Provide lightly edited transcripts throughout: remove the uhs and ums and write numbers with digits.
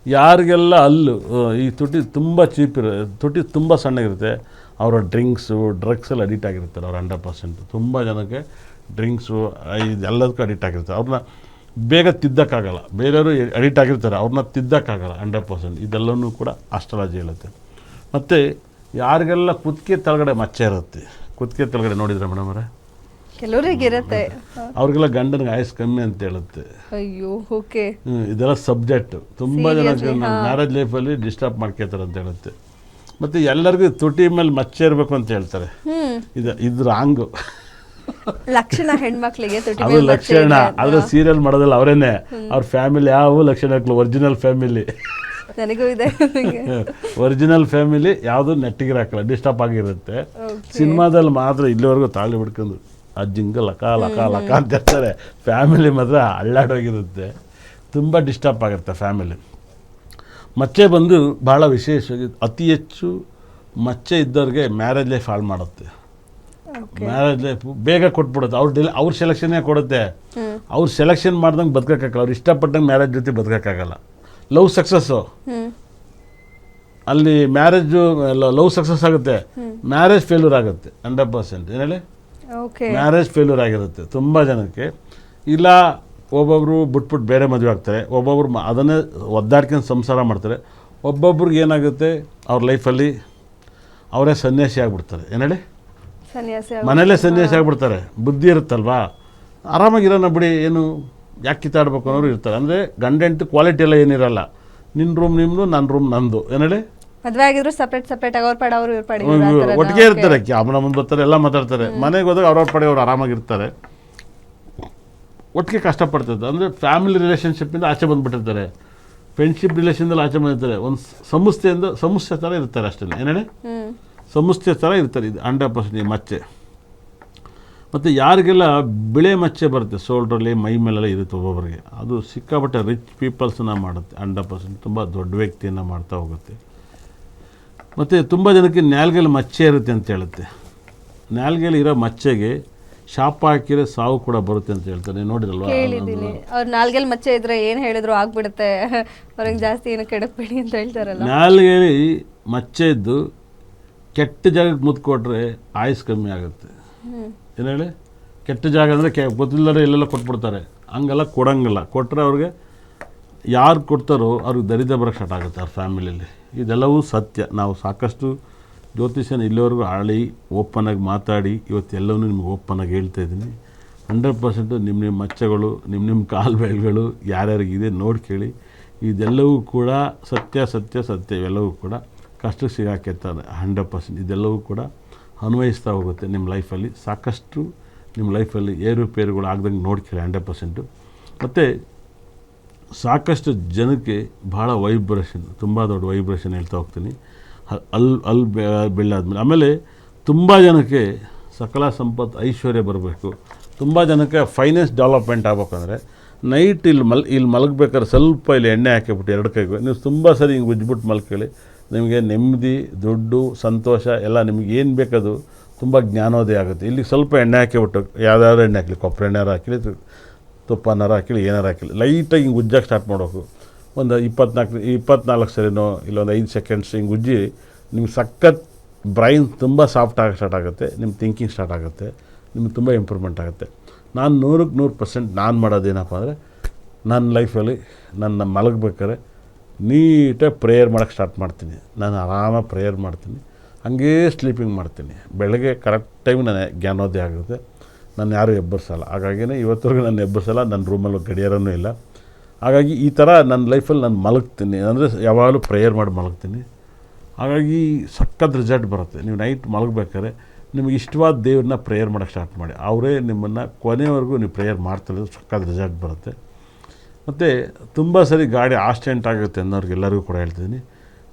ಯಾರಿಗೆಲ್ಲ ಹಲ್ಲು ಈ ತುಟಿ ತುಂಬ ಚೀಪ್ ತುಟಿ ತುಂಬ ಸಣ್ಣಗಿರುತ್ತೆ, ಅವರ ಡ್ರಿಂಕ್ಸು ಡ್ರಗ್ಸಲ್ಲಿ ಅಡಿಕ್ಟ್ ಆಗಿರ್ತಾರೆ ಅವ್ರು 100%. ತುಂಬ ಜನಕ್ಕೆ ಡ್ರಿಂಕ್ಸು ಇದೆಲ್ಲದಕ್ಕೂ ಅಡಿಕ್ಟ್ ಆಗಿರ್ತಾರೆ. ಅವ್ರನ್ನ ಬೇಗ ತಿದ್ದಕ್ಕಾಗಲ್ಲ. ಬೇರೆಯವರು ಅಡಿಕ್ಟ್ ಆಗಿರ್ತಾರೆ, ಅವ್ರನ್ನ ತಿದ್ದಕ್ಕಾಗಲ್ಲ 100%. ಇದೆಲ್ಲವೂ ಕೂಡ ಆಸ್ಟ್ರಾಲಜಿ ಹೇಳುತ್ತೆ. ಮತ್ತು ಯಾರಿಗೆಲ್ಲ ಕುತ್ತಿಗೆ ಕೆಳಗಡೆ ಮಚ್ಚೆ ಇರುತ್ತೆ, ಕುತ್ತಿಗೆ ಕೆಳಗಡೆ ನೋಡಿದ್ರೆ ಮೇಡಮ್ ಅವರೇ ಕೆಲವರಿಗೆ ಇರುತ್ತೆ, ಅವ್ರಿಗೆಲ್ಲ ಗಂಡನಿಗೆ ಆಯಸ್ಸು ಕಮ್ಮಿ ಅಂತ ಹೇಳುತ್ತೆ. ಅಯ್ಯೋ ಓಕೆ. ಇದೆಲ್ಲ ಸಬ್ಜೆಕ್ಟ್ ತುಂಬ ಜನಕ್ಕೆ ಮ್ಯಾರೇಜ್ ಲೈಫಲ್ಲಿ ಡಿಸ್ಟರ್ಬ್ ಮಾಡ್ಕೋತಾರೆ ಅಂತ ಹೇಳುತ್ತೆ. ಮತ್ತು ಎಲ್ಲರಿಗೂ ತುಟಿ ಮೇಲೆ ಮಚ್ಚೆ ಇರಬೇಕು ಅಂತ ಹೇಳ್ತಾರೆ. ಇದು ರಾಂಗು ಲಕ್ಷಣ ಹೆಣ್ಮಕ್ಳಿಗೆ ತುಟಿ ಅದು ಲಕ್ಷಣ. ಆದರೆ ಸೀರಿಯಲ್ ಮಾಡೋದಲ್ಲ ಅವರೇನೆ. ಅವ್ರ ಫ್ಯಾಮಿಲಿ ಯಾವ ಲಕ್ಷಣ ಒರಿಜಿನಲ್ ಫ್ಯಾಮಿಲಿ, ನನಗೂ ಇದೆ ಒರಿಜಿನಲ್ ಫ್ಯಾಮಿಲಿ ಯಾವುದು ನೆಟ್ಟಿಗಿರಾಕಲ್ಲ, ಡಿಸ್ಟರ್ಬ್ ಆಗಿರುತ್ತೆ. ಸಿನಿಮಾದಲ್ಲಿ ಮಾತ್ರ ಇಲ್ಲಿವರೆಗೂ ತಾಳಿ ಬಿಡ್ಕೊಂಡು ಅಜ್ಜಿಂಗ ಲಕ ಲಕ ಲಕ ಅಂತ ಇರ್ತಾರೆ. ಫ್ಯಾಮಿಲಿ ಮಾತ್ರ ಅಳ್ಳಾಡೋಗಿರುತ್ತೆ, ತುಂಬ ಡಿಸ್ಟರ್ಬ್ ಆಗಿರುತ್ತೆ ಫ್ಯಾಮಿಲಿ. ಮಚ್ಚೆ ಬಂದು ಭಾಳ ವಿಶೇಷವಾಗಿ ಅತಿ ಹೆಚ್ಚು ಮಚ್ಚೆ ಇದ್ದವ್ರಿಗೆ ಮ್ಯಾರೇಜ್ ಲೈಫ್ ಹಾಳು ಮಾಡುತ್ತೆ. ಮ್ಯಾರೇಜ್ ಲೈಫ್ ಬೇಗ ಕೊಟ್ಬಿಡುತ್ತೆ. ಅವ್ರ ಸೆಲೆಕ್ಷನ್ನೇ ಕೊಡುತ್ತೆ. ಅವ್ರು ಸೆಲೆಕ್ಷನ್ ಮಾಡ್ದಂಗೆ ಬದುಕೋಕ್ಕಾಗಲ್ಲ, ಅವ್ರು ಇಷ್ಟಪಟ್ಟಂಗೆ ಮ್ಯಾರೇಜ್ ಜೊತೆ ಬದುಕೋಕ್ಕಾಗಲ್ಲ. ಲವ್ ಸಕ್ಸಸ್ಸು ಅಲ್ಲಿ ಮ್ಯಾರೇಜು ಲವ್ ಸಕ್ಸಸ್ ಆಗುತ್ತೆ, ಮ್ಯಾರೇಜ್ ಫೇಲ್ಯೂರ್ ಆಗುತ್ತೆ 100%. ಏನು ಹೇಳಿ, ಮ್ಯಾರೇಜ್ ಫೇಲ್ಯೂರ್ ಆಗಿರುತ್ತೆ ತುಂಬ ಜನಕ್ಕೆ. ಇಲ್ಲ ಒಬ್ಬೊಬ್ಬರು ಬಿಟ್ಬಿಟ್ಟು ಬೇರೆ ಮದುವೆ ಆಗ್ತಾರೆ, ಒಬ್ಬೊಬ್ರು ಅದನ್ನೇ ಒದ್ದಾಡ್ಕೊಂಡು ಸಂಸಾರ ಮಾಡ್ತಾರೆ. ಒಬ್ಬೊಬ್ರಿಗೆ ಏನಾಗುತ್ತೆ ಅವ್ರ ಲೈಫಲ್ಲಿ ಅವರೇ ಸನ್ಯಾಸಿ ಆಗಿಬಿಡ್ತಾರೆ. ಏನು ಹೇಳಿ, ಮನೇಲೇ ಸನ್ಯಾಸಿ ಆಗಿಬಿಡ್ತಾರೆ. ಬುದ್ಧಿ ಇರುತ್ತಲ್ವಾ, ಆರಾಮಾಗಿರೋಣ ಬಿಡಿ, ಏನು ಯಾಕೆ ಕಿತ್ತಾಡ್ಬೇಕು ಅನ್ನೋರು ಇರ್ತಾರೆ. ಅಂದರೆ ಗಂಡ ಹೆಂಡತಿ ಕ್ವಾಲಿಟಿ ಎಲ್ಲ ಏನಿರಲ್ಲ, ನಿನ್ನ ರೂಮ್ ನಿಮ್ಮದು, ನನ್ನ ರೂಮ್ ನಂದು. ಏನು ಹೇಳಿ, ಮದುವೆ ಆಗಿದ್ರು ಸಪ್ರೇಟ್ ಆಗಿ ಅವ್ರ ಪಡೆ ಅವ್ರು ಇವ್ರ ಪಡೆ ಒಟ್ಟಿಗೆ ಇರ್ತಾರೆ. ಅಮ್ಮನ ಮುಂದೆ ಬರ್ತಾರೆ, ಎಲ್ಲ ಮಾತಾಡ್ತಾರೆ. ಮನೆಗೆ ಹೋದಾಗ ಅವ್ರವ್ರ ಪಡೆ ಅವ್ರು ಆರಾಮಾಗಿರ್ತಾರೆ, ಒಟ್ಟಿಗೆ ಕಷ್ಟಪಡ್ತಿರ್ತಾರೆ. ಅಂದರೆ ಫ್ಯಾಮಿಲಿ ರಿಲೇಷನ್ಶಿಪ್ಪಿಂದ ಆಚೆ ಬಂದುಬಿಟ್ಟಿರ್ತಾರೆ, ಫ್ರೆಂಡ್ಶಿಪ್ ರಿಲೇಷನ್ದಲ್ಲಿ ಆಚೆ ಬಂದಿರ್ತಾರೆ. ಒಂದು ಸಮಸ್ಯೆ ಥರ ಇರ್ತಾರೆ ಅಷ್ಟೇ. ಏನು ಹೇಳಿ, ಸಮಸ್ಯೆ ಥರ ಇರ್ತಾರೆ. ಇದು 100% ಮಚ್ಚೆ. ಮತ್ತು ಯಾರಿಗೆಲ್ಲ ಬಿಳೆ ಮಚ್ಚೆ ಬರುತ್ತೆ ಶೋಲ್ಡ್ರಲ್ಲಿ, ಮೈ ಮೇಲೆಲ್ಲ ಇರುತ್ತೆ ಒಬ್ಬೊಬ್ಬರಿಗೆ, ಅದು ಸಿಕ್ಕಾಪಟ್ಟೆ ರಿಚ್ ಪೀಪಲ್ಸನ್ನ ಮಾಡುತ್ತೆ 100%. ತುಂಬ ದೊಡ್ಡ ವ್ಯಕ್ತಿಯನ್ನು ಮಾಡ್ತಾ ಹೋಗುತ್ತೆ. ಮತ್ತು ತುಂಬ ಜನಕ್ಕೆ ನ್ಯಾಲ್ಗೆಯಲ್ಲಿ ಮಚ್ಚೆ ಇರುತ್ತೆ ಅಂತ ಹೇಳುತ್ತೆ. ನ್ಯಾಲ್ಗೆಯಲ್ಲಿ ಇರೋ ಮಚ್ಚೆಗೆ ಶಾಪ ಹಾಕಿರೋ ಸಾವು ಕೂಡ ಬರುತ್ತೆ ಅಂತ ಹೇಳ್ತಾರೆ. ನೋಡಿರಲ್ವಾ, ಅವ್ರ ನಾಲ್ಗೆಲ್ಲಿ ಮಚ್ಚೆ ಇದ್ರೆ ಏನು ಹೇಳಿದ್ರು ಆಗ್ಬಿಡುತ್ತೆ, ಅವ್ರಿಗೆ ಜಾಸ್ತಿ ಏನು ಕೆಡಕ್ಬೇಡಿ ಅಂತ ಹೇಳ್ತಾರಲ್ಲ. ನಾಲ್ಗೆಯಲ್ಲಿ ಮಚ್ಚೆ ಇದ್ದು ಕೆಟ್ಟ ಜಾಗಕ್ಕೆ ಮುದ್ದು ಕೊಟ್ಟರೆ ಆಯುಸ್ ಕಮ್ಮಿ ಆಗುತ್ತೆ. ಏನು ಹೇಳಿ, ಕೆಟ್ಟ ಜಾಗ ಅಂದರೆ ಗೊತ್ತಿಲ್ಲದೆ ಎಲ್ಲೆಲ್ಲ ಕೊಟ್ಬಿಡ್ತಾರೆ. ಹಂಗೆಲ್ಲ ಕೊಡಂಗಿಲ್ಲ. ಕೊಟ್ಟರೆ ಅವ್ರಿಗೆ ಯಾರು ಕೊಡ್ತಾರೋ ಅವ್ರಿಗೆ ದರಿದ್ರ ಬರೋಕ್ಕೆ ಸ್ಟಾರ್ಟ್ ಆಗುತ್ತೆ ಅವ್ರ ಫ್ಯಾಮಿಲಿಯಲ್ಲಿ. ಇದೆಲ್ಲವೂ ಸತ್ಯ. ನಾವು ಸಾಕಷ್ಟು ಜ್ಯೋತಿಷ್ಯನ ಇಲ್ಲಿವರೆಗೂ ಆಳಿ ಓಪನಾಗಿ ಮಾತಾಡಿ ಇವತ್ತೆಲ್ಲವೂ ನಿಮ್ಗೆ ಓಪನಾಗಿ ಹೇಳ್ತಾ ಇದ್ದೀನಿ. 100% ನಿಮ್ಮ ಮಚ್ಚೆಗಳು, ನಿಮ್ಮ ಕಾಲು ಬೆಳೆಗಳು ಯಾರ್ಯಾರಿಗಿದೆ ನೋಡಿ ಕೇಳಿ. ಇದೆಲ್ಲವೂ ಕೂಡ ಸತ್ಯ ಇವೆಲ್ಲವೂ ಕೂಡ ಕಷ್ಟಕ್ಕೆ ಸಿಗಾಕಿರ್ತಾರೆ 100%. ಇದೆಲ್ಲವೂ ಕೂಡ ಅನ್ವಯಿಸ್ತಾ ಹೋಗುತ್ತೆ ನಿಮ್ಮ ಲೈಫಲ್ಲಿ. ಸಾಕಷ್ಟು ನಿಮ್ಮ ಲೈಫಲ್ಲಿ ಏರುಪೇರುಗಳು ಆಗ್ದಂಗೆ ನೋಡ್ಕೊಳ್ಳಿ 100%. ಮತ್ತು ಸಾಕಷ್ಟು ಜನಕ್ಕೆ ಭಾಳ ವೈಬ್ರೇಷನ್, ತುಂಬ ದೊಡ್ಡ ವೈಬ್ರೇಷನ್ ಹೇಳ್ತಾ ಹೋಗ್ತೀನಿ. ಅಲ್ಲಿ ಬೆಳ್ಳಾದ್ಮೇಲೆ ಆಮೇಲೆ ತುಂಬ ಜನಕ್ಕೆ ಸಕಲ ಸಂಪತ್ತು ಐಶ್ವರ್ಯ ಬರಬೇಕು. ತುಂಬ ಜನಕ್ಕೆ ಫೈನಾನ್ಸ್ ಡೆವಲಪ್ಮೆಂಟ್ ಆಗ್ಬೇಕಂದ್ರೆ ನೈಟ್ ಇಲ್ಲಿ ಮಲಗಬೇಕಾದ್ರೆ ಸ್ವಲ್ಪ ಇಲ್ಲಿ ಎಣ್ಣೆ ಹಾಕಿಬಿಟ್ಟು 2 ಕೈಗೂ ನೀವು ತುಂಬ ಸರಿ ಹಿಂಗೆ ಉಜ್ಜಿಬಿಟ್ಟು ಮಲ್ಕೊಳ್ಳಿ. ನಿಮಗೆ ನೆಮ್ಮದಿ, ದುಡ್ಡು, ಸಂತೋಷ ಎಲ್ಲ ನಿಮ್ಗೆ ಏನು ಬೇಕದು ತುಂಬ ಜ್ಞಾನೋದಯ ಆಗುತ್ತೆ. ಇಲ್ಲಿ ಸ್ವಲ್ಪ ಎಣ್ಣೆ ಹಾಕಿಬಿಟ್ಟು, ಯಾವ್ದಾದ್ರು ಎಣ್ಣೆ ಹಾಕಲಿ, ಕೊಬ್ಬರಿ ಎಣ್ಣೆಯಾರು ಹಾಕಲಿ, ತುಪ್ಪನಾರು ಹಾಕಲಿ, ಏನಾರು ಹಾಕಲಿ, ಲೈಟಾಗಿ ಹಿಂಗೆ ಉಜ್ಜಕ್ಕೆ ಸ್ಟಾರ್ಟ್ ಮಾಡೋಕು. ಒಂದು 24 ಸರಿನೋ ಇಲ್ಲ ಒಂದು 5 ಸೆಕೆಂಡ್ಸ್ ಹಿಂಗೆ ಉಜ್ಜಿ ನಿಮ್ಗೆ ಸಖತ್ ಬ್ರೈನ್ ತುಂಬ ಸಾಫ್ಟ್ ಆಗಿ ಸ್ಟಾರ್ಟ್ ಆಗುತ್ತೆ. ನಿಮ್ಮ ಥಿಂಕಿಂಗ್ ಸ್ಟಾರ್ಟ್ ಆಗುತ್ತೆ, ನಿಮ್ಗೆ ತುಂಬ ಇಂಪ್ರೂವ್ಮೆಂಟ್ ಆಗುತ್ತೆ. ನಾನು 100% ನಾನು ಮಾಡೋದೇನಪ್ಪ ಅಂದರೆ ನನ್ನ ಲೈಫಲ್ಲಿ ನನ್ನ ಮಲಗಬೇಕಾದ್ರೆ ನೀಟಾಗಿ ಪ್ರೇಯರ್ ಮಾಡೋಕ್ಕೆ ಸ್ಟಾರ್ಟ್ ಮಾಡ್ತೀನಿ. ನಾನು ಆರಾಮಾಗಿ ಪ್ರೇಯರ್ ಮಾಡ್ತೀನಿ, ಹಾಗೇ ಸ್ಲೀಪಿಂಗ್ ಮಾಡ್ತೀನಿ. ಬೆಳಗ್ಗೆ ಕರೆಕ್ಟ್ ಟೈಮ್ ನಾನು ಜ್ಞಾನೋದಯ ಆಗುತ್ತೆ. ನಾನು ಯಾರೂ ಎಬ್ಬರಿಸಲ್ಲ. ಹಾಗಾಗಿನೇ ಇವತ್ತವರೆಗೂ ನಾನು ಎಬ್ಬರಿಸಲ್ಲ. ನನ್ನ ರೂಮಲ್ಲಿ ಗಡಿಯಾರನೂ ಇಲ್ಲ. ಹಾಗಾಗಿ ಈ ಥರ ನನ್ನ ಲೈಫಲ್ಲಿ ನಾನು ಮಲಗ್ತೀನಿ, ಅಂದರೆ ಯಾವಾಗಲೂ ಪ್ರೇಯರ್ ಮಾಡಿ ಮಲಗ್ತೀನಿ. ಹಾಗಾಗಿ ಸಖತ್ ರಿಸಲ್ಟ್ ಬರುತ್ತೆ. ನೀವು ನೈಟ್ ಮಲಗಬೇಕಾದ್ರೆ ನಿಮಗೆ ಇಷ್ಟವಾದ ದೇವ್ರನ್ನ ಪ್ರೇಯರ್ ಮಾಡೋಕ್ಕೆ ಸ್ಟಾರ್ಟ್ ಮಾಡಿ. ಅವರೇ ನಿಮ್ಮನ್ನು ಕೊನೆವರೆಗೂ ನೀವು ಪ್ರೇಯರ್ ಮಾಡ್ತಾರೆ, ಸಖತ್ ರಿಸಲ್ಟ್ ಬರುತ್ತೆ. ಮತ್ತು ತುಂಬ ಸರಿ ಗಾಡಿ ಆಕ್ಸಿಡೆಂಟ್ ಆಗುತ್ತೆ ಅನ್ನೋರಿಗೆಲ್ಲರಿಗೂ ಕೂಡ ಹೇಳ್ತಿದ್ದೀನಿ,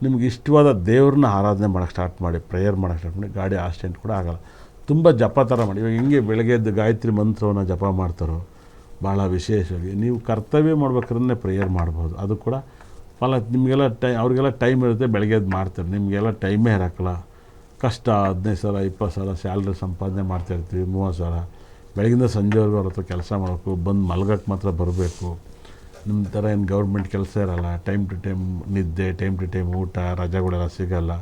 ನಿಮ್ಗೆ ಇಷ್ಟವಾದ ದೇವ್ರನ್ನ ಆರಾಧನೆ ಮಾಡೋಕ್ಕೆ ಸ್ಟಾರ್ಟ್ ಮಾಡಿ, ಪ್ರೇಯರ್ ಮಾಡೋಕ್ಕೆ ಸ್ಟಾರ್ಟ್ ಮಾಡಿ, ಗಾಡಿ ಆಕ್ಸಿಡೆಂಟ್ ಕೂಡ ಆಗೋಲ್ಲ. ತುಂಬ ಜಪ ಥರ ಮಾಡಿ. ಇವಾಗ ಹಿಂಗೆ ಬೆಳಗ್ಗೆ ಎದ್ದು ಗಾಯತ್ರಿ ಮಂತ್ರವನ್ನು ಜಪ ಮಾಡ್ತಾರೋ ಭಾಳ ವಿಶೇಷವಾಗಿ ನೀವು ಕರ್ತವ್ಯ ಮಾಡ್ಬೇಕಾದ್ರೆ ಪ್ರೇಯರ್ ಮಾಡ್ಬೋದು. ಅದು ಕೂಡ ಫಲ ನಿಮಗೆಲ್ಲ ಅವ್ರಿಗೆಲ್ಲ ಟೈಮ್ ಇರುತ್ತೆ, ಬೆಳಗ್ಗೆ ಎದ್ದು ಮಾಡ್ತಾರೆ. ನಿಮಗೆಲ್ಲ ಟೈಮೇ ಇರೋಕ್ಕಲ್ಲ. ಕಷ್ಟ 15,000 20,000 ಸ್ಯಾಲ್ರಿ ಸಂಪಾದನೆ ಮಾಡ್ತಾಯಿರ್ತೀವಿ, 30,000 ಬೆಳಗಿಂದ ಸಂಜೆವರೆಗೂ ಅವ್ರ ಹತ್ರ ಕೆಲಸ ಮಾಡಬೇಕು, ಬಂದು ಮಲ್ಗಕ್ಕೆ ಮಾತ್ರ ಬರಬೇಕು. ನಿಮ್ಮ ಥರ ಏನು ಗೌರ್ಮೆಂಟ್ ಕೆಲಸ ಇರಲ್ಲ, ಟೈಮ್ ಟು ಟೈಮ್ ನಿದ್ದೆ, ಟೈಮ್ ಟು ಟೈಮ್ ಊಟ, ರಜೆಗಳೆಲ್ಲ ಸಿಗೋಲ್ಲ,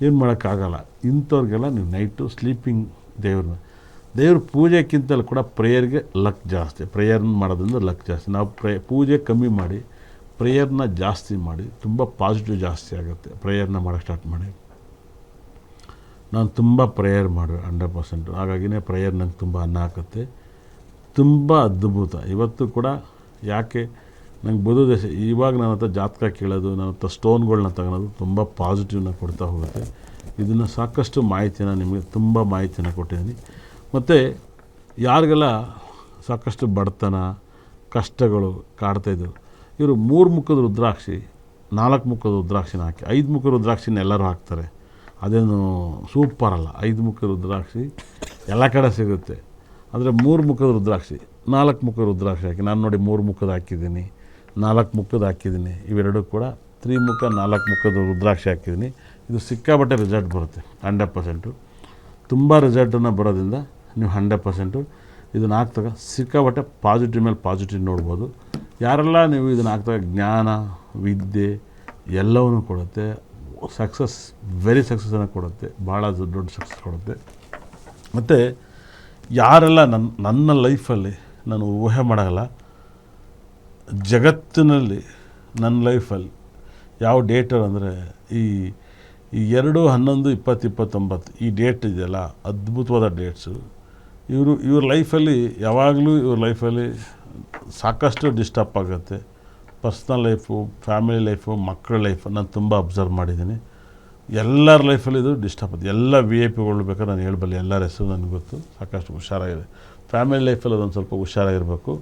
ಏನು ಮಾಡೋಕ್ಕಾಗಲ್ಲ. ಇಂಥವ್ರಿಗೆಲ್ಲ ನೀವು ನೈಟು ಸ್ಲೀಪಿಂಗ್ ದೇವ್ರ ಪೂಜೆಕ್ಕಿಂತಲೂ ಕೂಡ ಪ್ರೇಯರ್ಗೆ ಲಕ್ ಜಾಸ್ತಿ. ಪ್ರೇಯರ್ನ ಮಾಡೋದ್ರಿಂದ ಲಕ್ ಜಾಸ್ತಿ. ನಾವು ಪೂಜೆ ಕಮ್ಮಿ ಮಾಡಿ ಪ್ರೇಯರ್ನ ಜಾಸ್ತಿ ಮಾಡಿ ತುಂಬ ಪಾಸಿಟಿವ್ ಜಾಸ್ತಿ ಆಗುತ್ತೆ. ಪ್ರೇಯರ್ನ ಮಾಡೋಕ್ಕೆ ಸ್ಟಾರ್ಟ್ ಮಾಡಿ. ನಾನು ತುಂಬ ಪ್ರೇಯರ್ ಮಾಡುವೆ 100%. ಹಾಗಾಗಿನೇ ಪ್ರೇಯರ್ ನಂಗೆ ತುಂಬ ಅನ್ನ ಹಾಕುತ್ತೆ. ತುಂಬ ಅದ್ಭುತ. ಇವತ್ತು ಕೂಡ ಯಾಕೆ ನಂಗೆ ಬುಧ ದಶೆ, ಇವಾಗ ನನ್ನ ಹತ್ರ ಜಾತಕ ಕೇಳೋದು, ನನ್ನ ಹತ್ರ ಸ್ಟೋನ್ಗಳನ್ನ ತಗೊಳೋದು ತುಂಬ ಪಾಸಿಟಿವ್ನ ಕೊಡ್ತಾ ಹೋಗುತ್ತೆ. ಇದನ್ನು ಸಾಕಷ್ಟು ಮಾಹಿತಿನ ನಿಮಗೆ ತುಂಬ ಮಾಹಿತಿನ ಕೊಟ್ಟಿದ್ದೀನಿ. ಮತ್ತು ಯಾರಿಗೆಲ್ಲ ಸಾಕಷ್ಟು ಬಡತನ ಕಷ್ಟಗಳು ಕಾಡ್ತಾಯಿದ್ದವು, ಇವರು 3 ಮುಖದ ರುದ್ರಾಕ್ಷಿ, 4 ಮುಖದ ರುದ್ರಾಕ್ಷಿನ ಹಾಕಿ, 5 ಮುಖದ ರುದ್ರಾಕ್ಷಿನ ಎಲ್ಲರೂ ಹಾಕ್ತಾರೆ. ಅದೇನು ಸೂಪರ್ ಅಲ್ಲ. 5 ಮುಖದ ರುದ್ರಾಕ್ಷಿ ಎಲ್ಲ ಕಡೆ ಸಿಗುತ್ತೆ. ಆದರೆ 3 ಮುಖದ ರುದ್ರಾಕ್ಷಿ, 4 ಮುಖದ ರುದ್ರಾಕ್ಷಿ ಹಾಕಿ, ನಾನು ನೋಡಿ 3 ಮುಖದ ಹಾಕಿದ್ದೀನಿ, 4 ಮುಖದ ಹಾಕಿದ್ದೀನಿ. ಇವೆರಡೂ ಕೂಡ 3 ಮುಖ 4 ಮುಖದ ರುದ್ರಾಕ್ಷಿ ಹಾಕಿದ್ದೀನಿ. ಇದು ಸಿಕ್ಕಾಬಟ್ಟೆ ರಿಸಲ್ಟ್ ಬರುತ್ತೆ 100%. ತುಂಬ ರಿಸಲ್ಟನ್ನು ಬರೋದ್ರಿಂದ ನೀವು 100% ಇದನ್ನು ಹಾಕ್ದಾಗ ಸಿಕ್ಕಾಬಟ್ಟೆ ಪಾಸಿಟಿವ್ ಮೇಲೆ ಪಾಸಿಟಿವ್ ನೋಡ್ಬೋದು. ಯಾರೆಲ್ಲ ನೀವು ಇದನ್ನು ಹಾಕ್ದಾಗ ಜ್ಞಾನ, ವಿದ್ಯೆ ಎಲ್ಲವನ್ನೂ ಕೊಡುತ್ತೆ. ಸಕ್ಸಸ್, ವೆರಿ ಸಕ್ಸಸ್ಸನ್ನು ಕೊಡುತ್ತೆ. ಭಾಳ ದೊಡ್ಡ ಸಕ್ಸಸ್ ಕೊಡುತ್ತೆ. ಮತ್ತು ಯಾರೆಲ್ಲ ನನ್ನ ಲೈಫಲ್ಲಿ ನಾನು ಊಹೆ ಮಾಡೋಲ್ಲ, ಜಗತ್ತಿನಲ್ಲಿ ನನ್ನ ಲೈಫಲ್ಲಿ ಯಾವ ಡೇಟು ಅಂದರೆ ಈ 2/11/2029 ಈ ಡೇಟ್ ಇದೆಯಲ್ಲ, ಅದ್ಭುತವಾದ ಡೇಟ್ಸು. ಇವ್ರ ಲೈಫಲ್ಲಿ ಯಾವಾಗಲೂ ಇವ್ರ ಲೈಫಲ್ಲಿ ಸಾಕಷ್ಟು ಡಿಸ್ಟರ್ಬ್ ಆಗುತ್ತೆ. ಪರ್ಸ್ನಲ್ ಲೈಫು, ಫ್ಯಾಮಿಲಿ ಲೈಫು, ಮಕ್ಕಳ ಲೈಫು ನಾನು ತುಂಬ ಅಬ್ಸರ್ವ್ ಮಾಡಿದ್ದೀನಿ. ಎಲ್ಲರ ಲೈಫಲ್ಲಿ ಇದು ಡಿಸ್ಟರ್ಬ್ ಆಗುತ್ತೆ. ಎಲ್ಲ VIP ಬೇಕಾದ್ರೆ ನಾನು ಹೇಳ್ಬಲ್ಲ, ಎಲ್ಲರ ಹೆಸರು ನನಗೆ ಗೊತ್ತು. ಸಾಕಷ್ಟು ಹುಷಾರಾಗಿದೆ. ಫ್ಯಾಮಿಲಿ ಲೈಫಲ್ಲಿ ಅದೊಂದು ಸ್ವಲ್ಪ ಹುಷಾರಾಗಿರಬೇಕು.